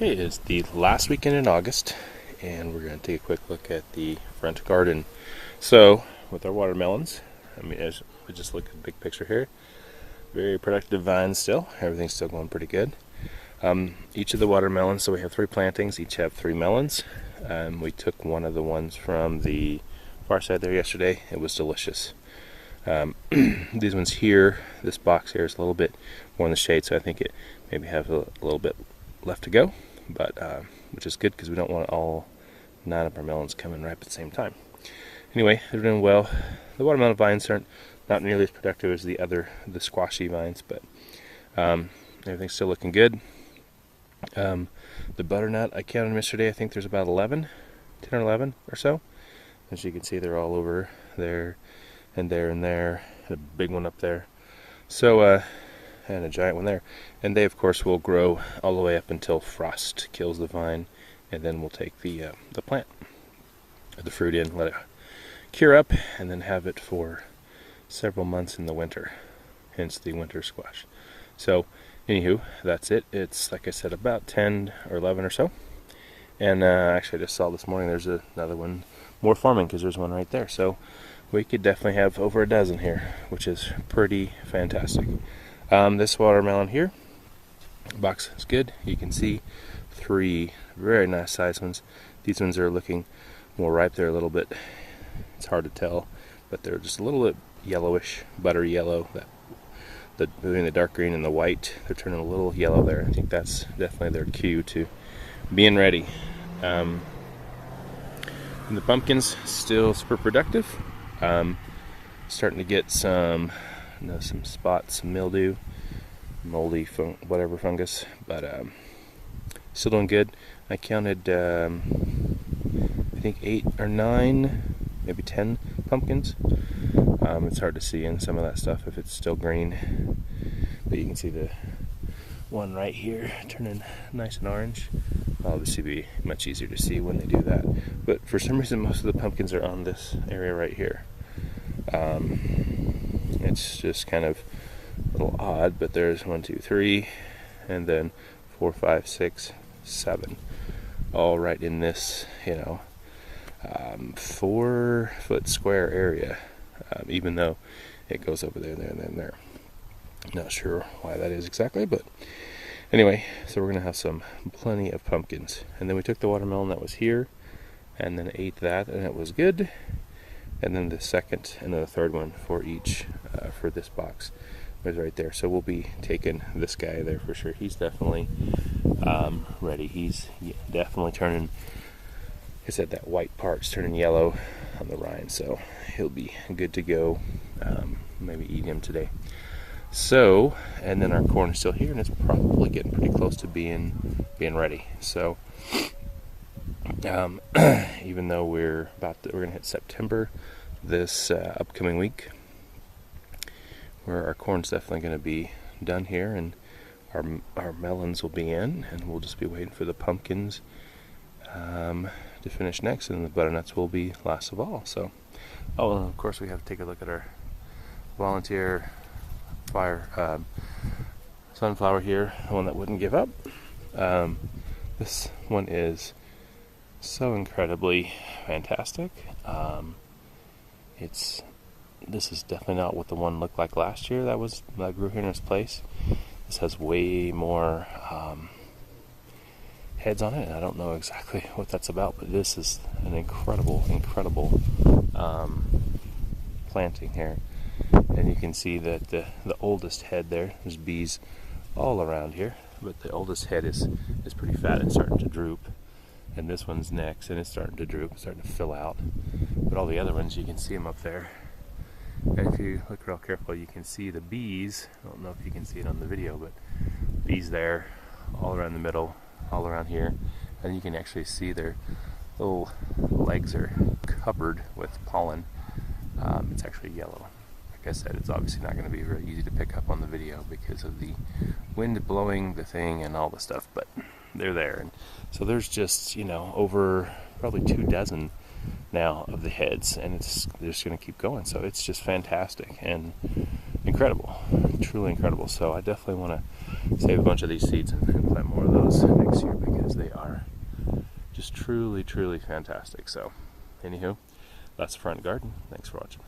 Okay, it's the last weekend in August, and we're going to take a quick look at the front garden. So, with our watermelons, as we just look at the big picture here, very productive vines still. Everything's still going pretty good. Each of the watermelons, so we have 3 plantings, each have 3 melons. We took one of the ones from the far side there yesterday. It was delicious. These ones here, this box here is a little bit more in the shade, so I think it maybe have a little bit left to go, but which is good because we don't want all 9 of our melons coming ripe at the same time. Anyway, they're doing well. The watermelon vines aren't not nearly as productive as the squashy vines, but everything's still looking good. The butternut, I counted them yesterday. I think there's about 10 or 11 or so. As you can see, they're all over there and there and there. And a big one up there. So, and a giant one there. And they, of course, will grow all the way up until frost kills the vine, and then we'll take the plant, or the fruit in, let it cure up, and then have it for several months in the winter. Hence the winter squash. So, anywho, that's it. It's, like I said, about 10 or 11 or so. And actually, I just saw this morning there's another one more forming because there's one right there. So we could definitely have over a dozen here, which is pretty fantastic. This watermelon here, box is good. You can see 3 very nice sized ones. These ones are looking more ripe. They're a little bit, it's hard to tell, but they're just a little bit yellowish, buttery yellow. Between the dark green and the white, they're turning a little yellow there. I think that's definitely their cue to being ready. And the pumpkins still super productive. Starting to get some spots, some mildew, moldy, whatever fungus, but still doing good. I counted, I think 8 or 9, maybe 10 pumpkins. It's hard to see in some of that stuff if it's still green, but you can see the one right here turning nice and orange. It'll obviously be much easier to see when they do that, but for some reason most of the pumpkins are on this area right here. It's just kind of a little odd, but there's 1, 2, 3, and then 4, 5, 6, 7, all right in this 4-foot square area, even though it goes over there, there, and then there. Not sure why that is exactly, but anyway, so we're gonna have plenty of pumpkins. And then we took the watermelon that was here and then ate that, and it was good. And then the second and then the third one for each for this box was right there. So we'll be taking this guy there for sure. He's definitely ready. He's definitely turning, like I said, that white part's turning yellow on the rind, so he'll be good to go. Maybe eat him today. So, and then our corn is still here, and it's probably getting pretty close to being ready. So, even though we're gonna hit September this upcoming week, where our corn's definitely gonna be done here, and our melons will be in, and we'll just be waiting for the pumpkins to finish next, and the butternuts will be last of all. So, oh, and of course we have to take a look at our volunteer sunflower here, the one that wouldn't give up. This one is so incredibly fantastic. This is definitely not what the one looked like last year that grew here in its place. This has way more heads on it, and I don't know exactly what that's about, but this is an incredible planting here. And you can see that the oldest head there's bees all around here, but the oldest head is pretty fat and starting to droop. And this one's next, and it's starting to droop, starting to fill out. But all the other ones, you can see them up there. And if you look real careful, you can see the bees. I don't know if you can see it on the video, but bees there, all around the middle, all around here. And you can actually see their little legs are covered with pollen. It's actually yellow. Like I said, it's obviously not going to be very easy to pick up on the video because of the wind blowing the thing and all the stuff, but they're there. And so there's just, over probably 2 dozen now of the heads, and they're just going to keep going. So it's just fantastic and incredible, truly incredible. So I definitely want to save a bunch of these seeds and plant more of those next year because just truly, truly fantastic. So, anywho, that's the front garden. Thanks for watching.